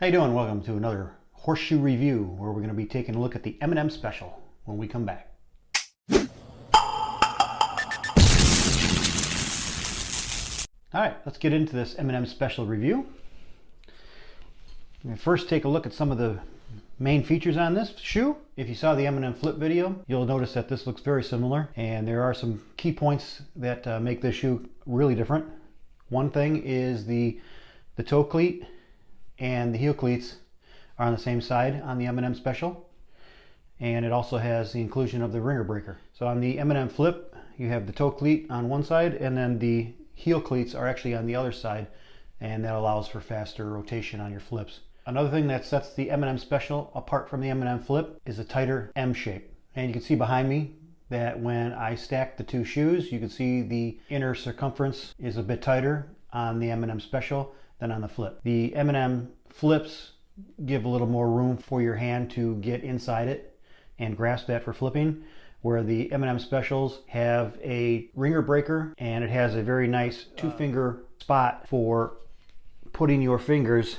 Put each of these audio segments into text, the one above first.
How you doing? Welcome to another Horseshoe review where we're going to be taking a look at the M&M Special when we come back. Alright, let's get into this M&M Special review. First take a look at some of the main features on this shoe. If you saw the M&M Flip video, you'll notice that this looks very similar, and there are some key points that make this shoe really different. One thing is the toe cleat and the heel cleats are on the same side on the M&M Special, and it also has the inclusion of the ringer breaker. So on the M&M Flip, you have the toe cleat on one side, and then the heel cleats are actually on the other side, and that allows for faster rotation on your flips. Another thing that sets the M&M Special apart from the M&M Flip is a tighter M shape. And you can see behind me that when I stack the two shoes, you can see the inner circumference is a bit tighter on the M&M Special than on the Flip. The M&M Flips give a little more room for your hand to get inside it and grasp that for flipping, where the M&M Specials have a ringer breaker, and it has a very nice two-finger spot for putting your fingers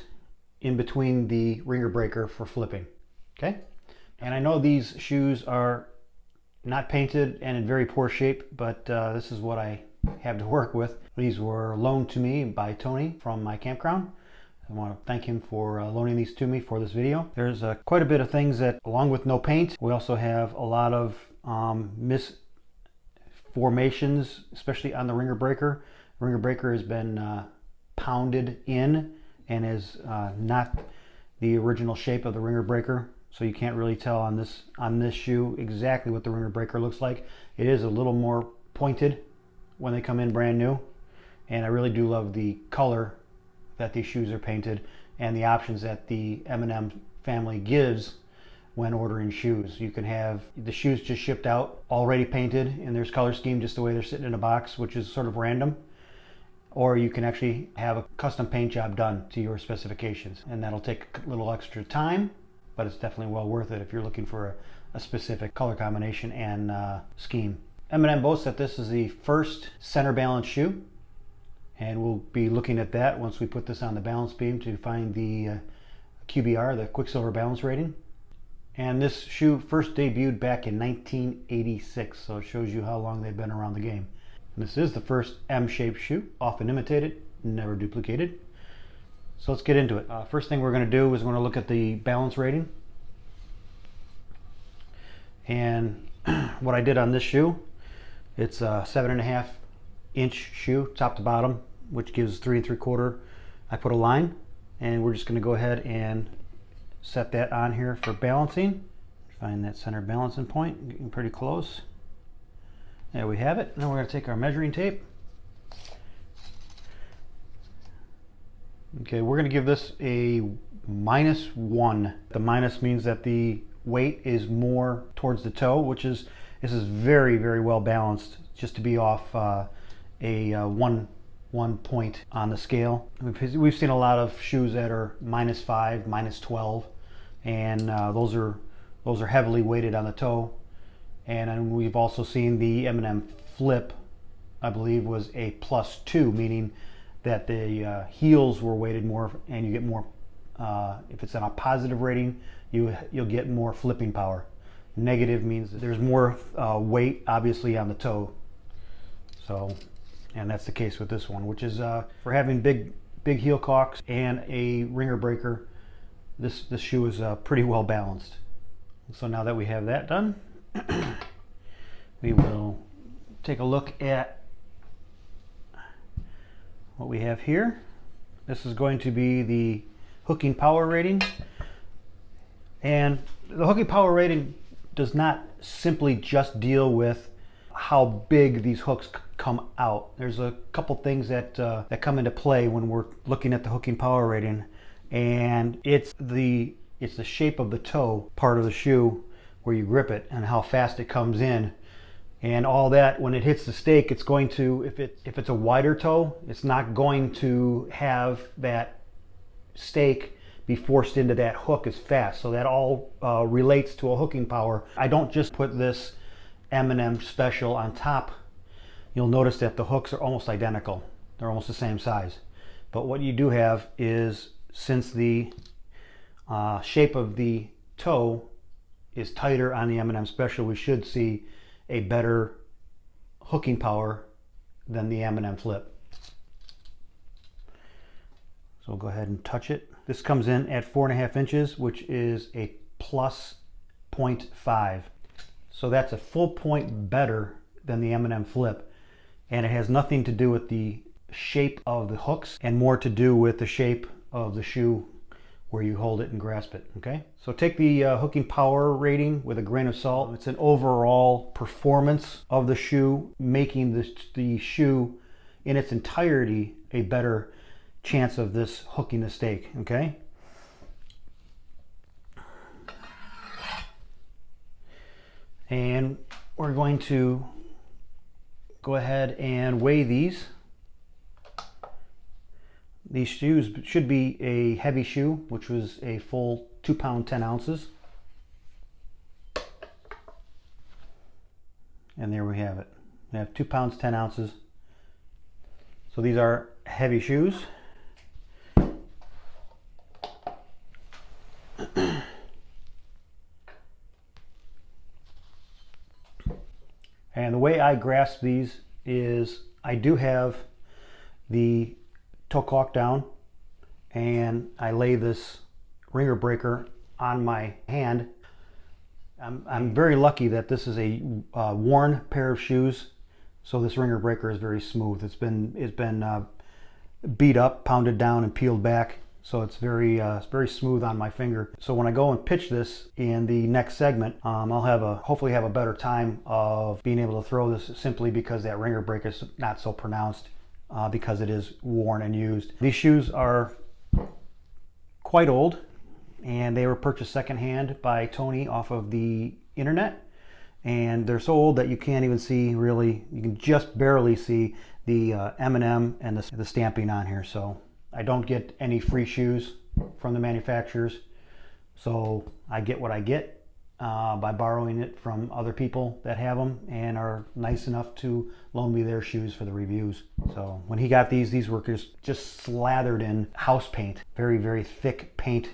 in between the ringer breaker for flipping. Okay? And I know these shoes are not painted and in very poor shape, but this is what I have to work with. These were loaned to me by Tony from my campground. I want to thank him for loaning these to me for this video. There's quite a bit of things that, along with no paint, we also have a lot of misformations, especially on the ringer breaker. The ringer breaker has been pounded in and is not the original shape of the ringer breaker, so you can't really tell on this shoe exactly what the ringer breaker looks like. It is a little more pointed when they come in brand new, and I really do love the color that these shoes are painted and the options that the M&M family gives when ordering shoes. You can have the shoes just shipped out already painted in their color scheme just the way they're sitting in a box, which is sort of random, or you can actually have a custom paint job done to your specifications, and that'll take a little extra time, but it's definitely well worth it if you're looking for a specific color combination and scheme. M&M boasts that this is the first center balance shoe, and we'll be looking at that once we put this on the balance beam to find the QBR, the Qukslvr balance rating. And this shoe first debuted back in 1986, so it shows you how long they've been around the game. And this is the first M-shaped shoe, often imitated, never duplicated. So let's get into it. First thing we're going to do is we're going to look at the balance rating. And what I did on this shoe, it's a 7.5 inch shoe, top to bottom, which gives 3 3/4. I put a line, and we're just going to go ahead and set that on here for balancing. Find that center balancing point, getting pretty close. There we have it. Now we're going to take our measuring tape. Okay, we're going to give this a -1. The minus means that the weight is more towards the toe, this is very, very well balanced just to be off a one point on the scale. We've seen a lot of shoes that are -5, -12, and those are heavily weighted on the toe. And we've also seen the M&M Flip, I believe, was a +2, meaning that the heels were weighted more, and you get more. If it's on a positive rating, you'll get more flipping power. Negative means that there's more weight, obviously, on the toe. So, and that's the case with this one, which is for having big heel caulks and a ringer breaker. This shoe is pretty well balanced. So now that we have that done, we will take a look at what we have here. This is going to be the hooking power rating, and the hooking power rating does not simply just deal with how big these hooks come out. There's a couple things that come into play when we're looking at the hooking power rating, and it's the shape of the toe part of the shoe where you grip it and how fast it comes in, and all that. When it hits the stake, it's going to, if it's a wider toe, it's not going to have that stake be forced into that hook as fast. So that all relates to a hooking power. I don't just put this M&M Special on top. You'll notice that the hooks are almost identical. They're almost the same size. But what you do have is, since the shape of the toe is tighter on the M&M Special, we should see a better hooking power than the M&M Flip. So we'll go ahead and touch it. This comes in at 4.5 inches, which is a plus 0.5. So that's a full point better than the M&M Flip. And it has nothing to do with the shape of the hooks and more to do with the shape of the shoe where you hold it and grasp it, okay? So take the hooking power rating with a grain of salt. It's an overall performance of the shoe, making the shoe in its entirety a better chance of this hooking the stake, okay? And we're going to go ahead and weigh these. These shoes should be a heavy shoe, which was a full 2 pound 10 ounces. And there we have it. We have 2 pounds 10 ounces. So these are heavy shoes. And the way I grasp these is I do have the toe caulk down, and I lay this ringer breaker on my hand. I'm very lucky that this is a worn pair of shoes, so this ringer breaker is very smooth. It's been beat up, pounded down, and peeled back, so it's very smooth on my finger. So when I go and pitch this in the next segment, I'll hopefully have a better time of being able to throw this, simply because that ringer break is not so pronounced because it is worn and used. These shoes are quite old, and they were purchased secondhand by Tony off of the internet, and they're so old that you can't even see, really, you can just barely see the M&M and the stamping on here. So I don't get any free shoes from the manufacturers, so I get what I get by borrowing it from other people that have them and are nice enough to loan me their shoes for the reviews. So when he got these were just slathered in house paint, very, very thick paint,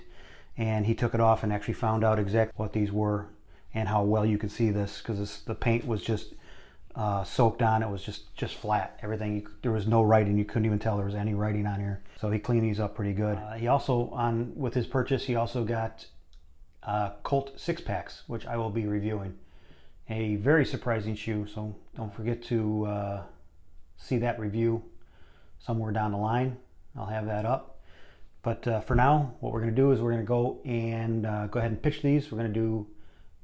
and he took it off and actually found out exactly what these were and how well you could see this, because the paint was just soaked on. It was just flat. Everything, there was no writing. You couldn't even tell there was any writing on here. So he cleaned these up pretty good. He also, with his purchase, he also got Colt 6-packs, which I will be reviewing. A very surprising shoe, so don't forget to see that review somewhere down the line. I'll have that up. But for now, what we're going to do is we're going to go ahead and pitch these. We're going to do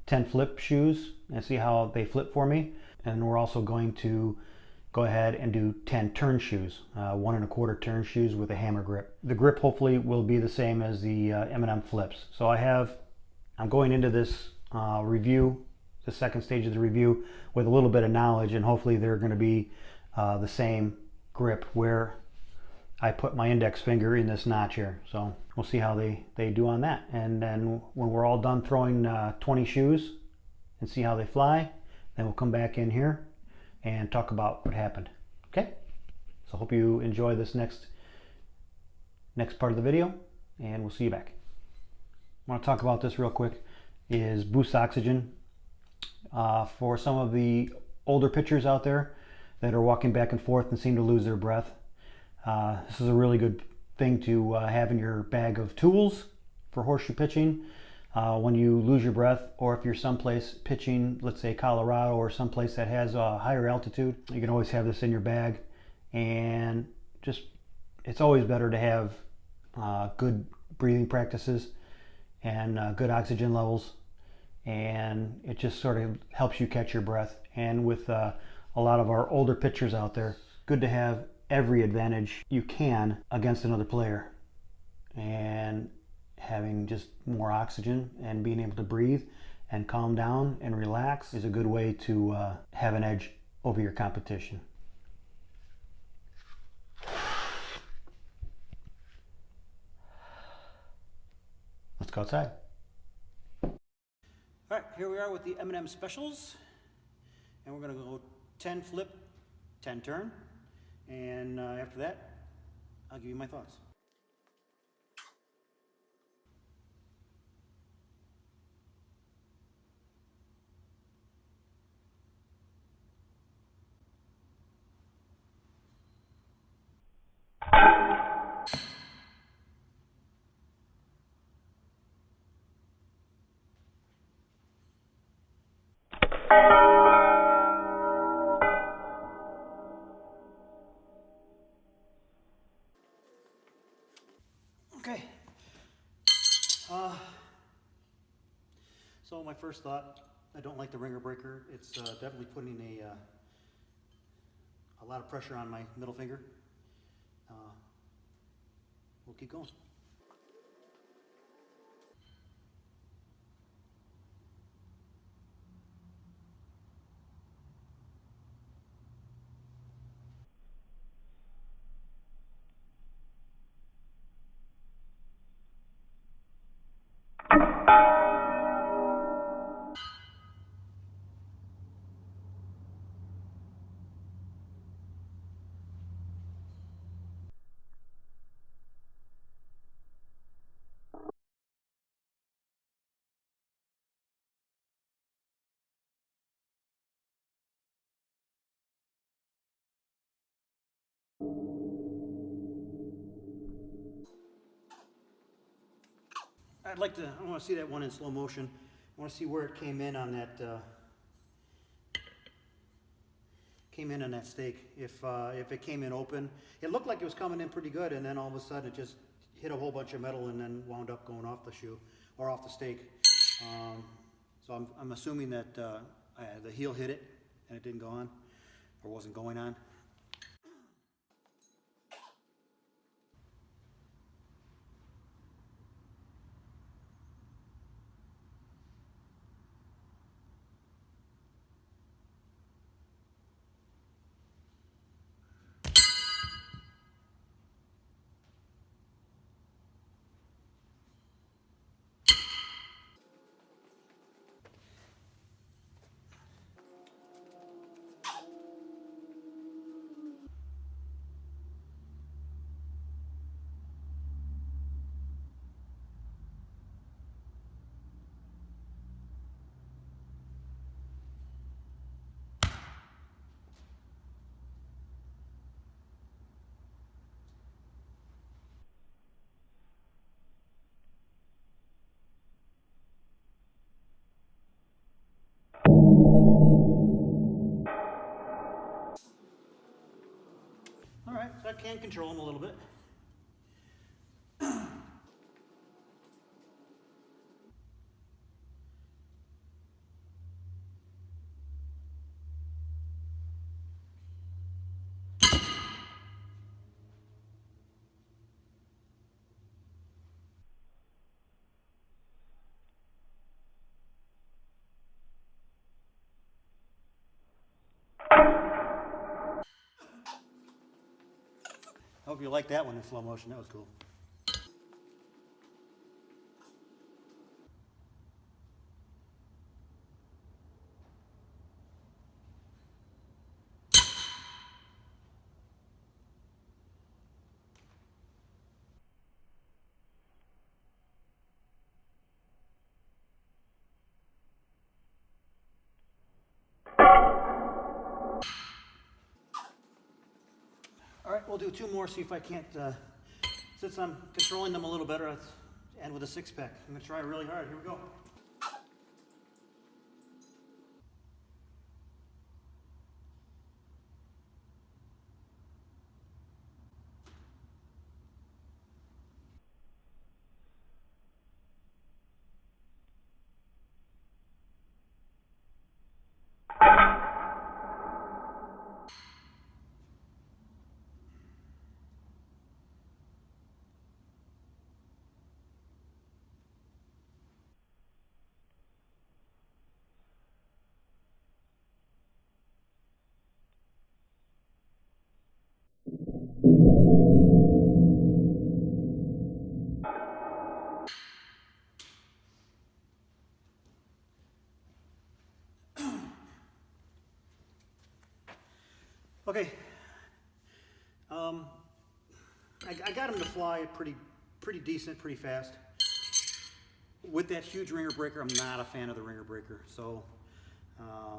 10 flip shoes and see how they flip for me. And we're also going to go ahead and do 10 turn shoes, 1 1/4 turn shoes with a hammer grip. The grip hopefully will be the same as the M&M Flips. So I'm going into this review, the second stage of the review, with a little bit of knowledge, and hopefully they're going to be the same grip where I put my index finger in this notch here. So we'll see how they do on that. And then when we're all done throwing 20 shoes and see how they fly, then we'll come back in here and talk about what happened. Okay? So hope you enjoy this next part of the video, and we'll see you back. I want to talk about this real quick, is boost oxygen. For some of the older pitchers out there that are walking back and forth and seem to lose their breath, this is a really good thing to have in your bag of tools for horseshoe pitching. When you lose your breath, or if you're someplace pitching, let's say Colorado or someplace that has a higher altitude, you can always have this in your bag. And it's always better to have good breathing practices and good oxygen levels, and it just sort of helps you catch your breath. And with a lot of our older pitchers out there, good to have every advantage you can against another player, and having just more oxygen and being able to breathe and calm down and relax is a good way to have an edge over your competition. Let's go outside. All right, here we are with the M&M Specials, and we're going to go 10 flip, 10 turn, and after that, I'll give you my thoughts. Okay. So my first thought, I don't like the ringer breaker. It's definitely putting a lot of pressure on my middle finger. We'll keep going. I want to see that one in slow motion. I want to see where it came in on that stake. If it came in open, it looked like it was coming in pretty good, and then all of a sudden it just hit a whole bunch of metal and then wound up going off the shoe or off the stake. So I'm assuming that the heel hit it and it didn't go on or wasn't going on. All right, so I can control them a little bit. I hope you like that one in slow motion. That was cool. All right, we'll do two more, see if I can't, since I'm controlling them a little better, let's end with a six pack. I'm gonna try really hard. Here we go. Okay. I got them to fly pretty decent, pretty fast. With that huge ringer breaker, I'm not a fan of the ringer breaker. So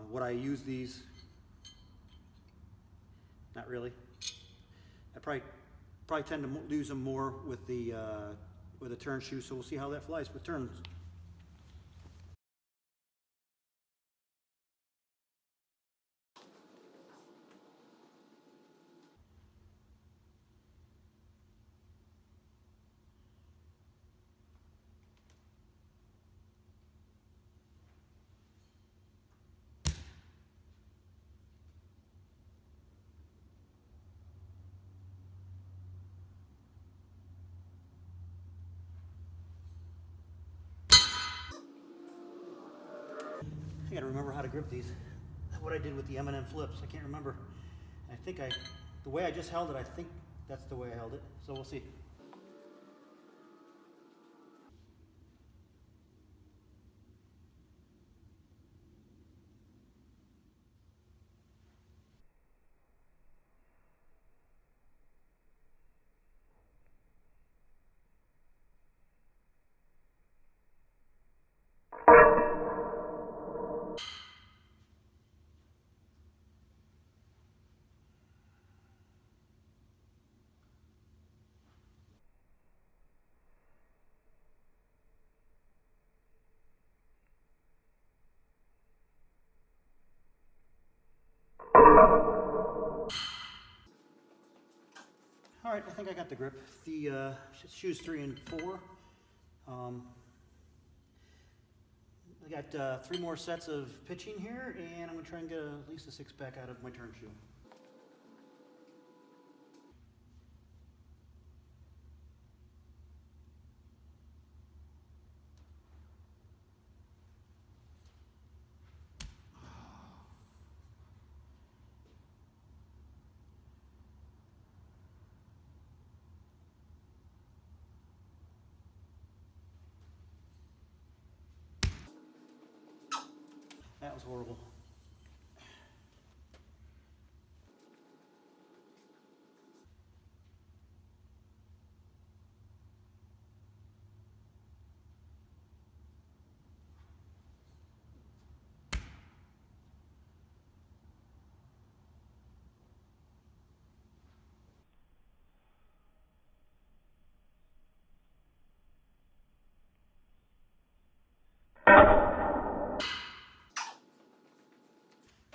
would I use these? Not really. I probably tend to use them more with the turn shoe. So we'll see how that flies with turns. I gotta remember how to grip these. What I did with the M&M flips, I can't remember. I think the way I just held it, I think that's the way I held it. So we'll see. All right, I think I got the grip. The shoes 3 and 4. I got 3 more sets of pitching here, and I'm gonna try and get at least a 6-pack out of my turn shoe. That was horrible.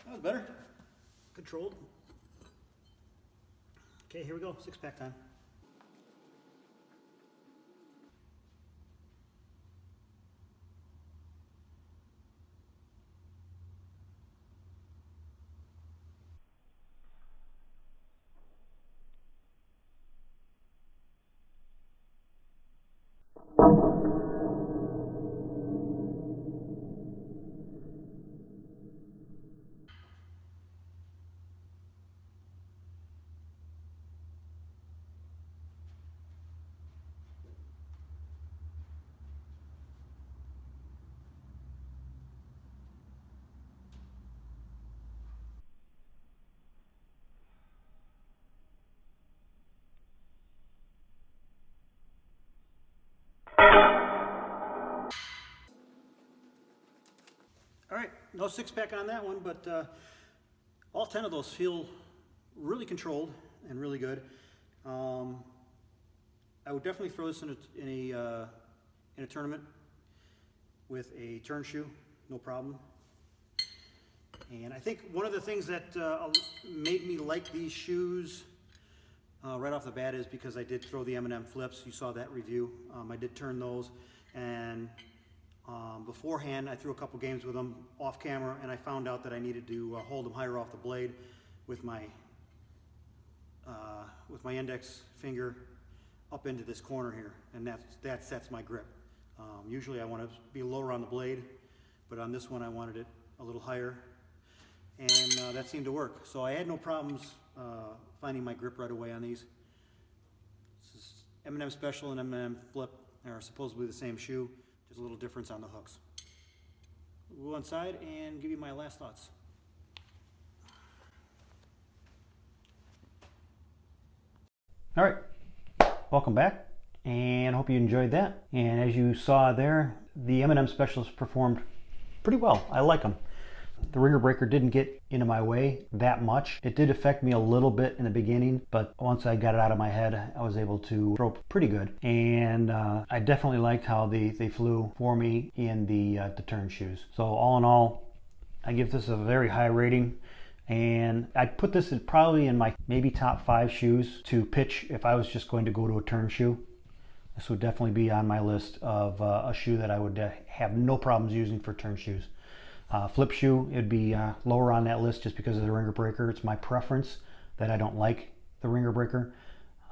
That was better. Controlled. Okay, here we go. 6-pack time. All right, no 6-pack on that one, but all 10 of those feel really controlled and really good. I would definitely throw this in a tournament with a turn shoe, no problem. And I think one of the things that made me like these shoes right off the bat is because I did throw the M&M flips. You saw that review. I did turn those, and beforehand I threw a couple games with them off camera, and I found out that I needed to hold them higher off the blade with my index finger up into this corner here, and that sets my grip. Usually I want to be lower on the blade, but on this one I wanted it a little higher, and that seemed to work. So I had no problems finding my grip right away on these. This is M&M Special and M&M Flip are supposedly the same shoe, just a little difference on the hooks. We'll go inside and give you my last thoughts. All right, welcome back, and hope you enjoyed that. And as you saw there, the M&M Specials performed pretty well. I like them. The ringer breaker didn't get into my way that much. It did affect me a little bit in the beginning, but once I got it out of my head, I was able to throw pretty good. And I definitely liked how they flew for me in the turn shoes. So all in all, I give this a very high rating. And I'd put this probably in my maybe top 5 shoes to pitch if I was just going to go to a turn shoe. This would definitely be on my list of a shoe that I would have no problems using for turn shoes. Flip shoe, it'd be lower on that list just because of the ringer breaker. It's my preference that I don't like the ringer breaker.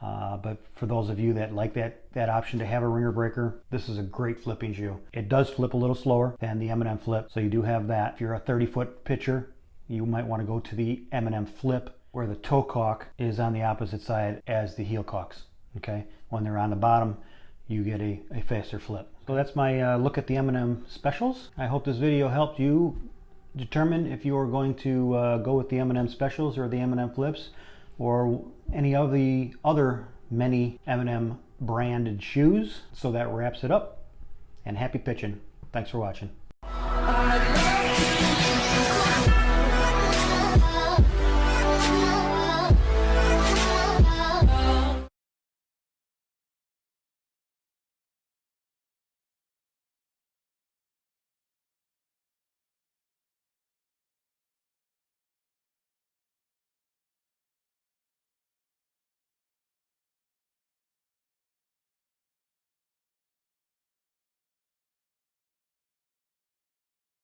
But for those of you that like that option to have a ringer breaker, this is a great flipping shoe. It does flip a little slower than the M&M Flip, so you do have that. If you're a 30-foot pitcher, you might want to go to the M&M Flip, where the toe caulk is on the opposite side as the heel caulks. Okay, when they're on the bottom, you get a faster flip. So that's my look at the M&M Specials. I hope this video helped you determine if you are going to go with the M&M Specials or the M&M Flips, or any of the other many M&M branded shoes. So that wraps it up, and happy pitching. Thanks for watching.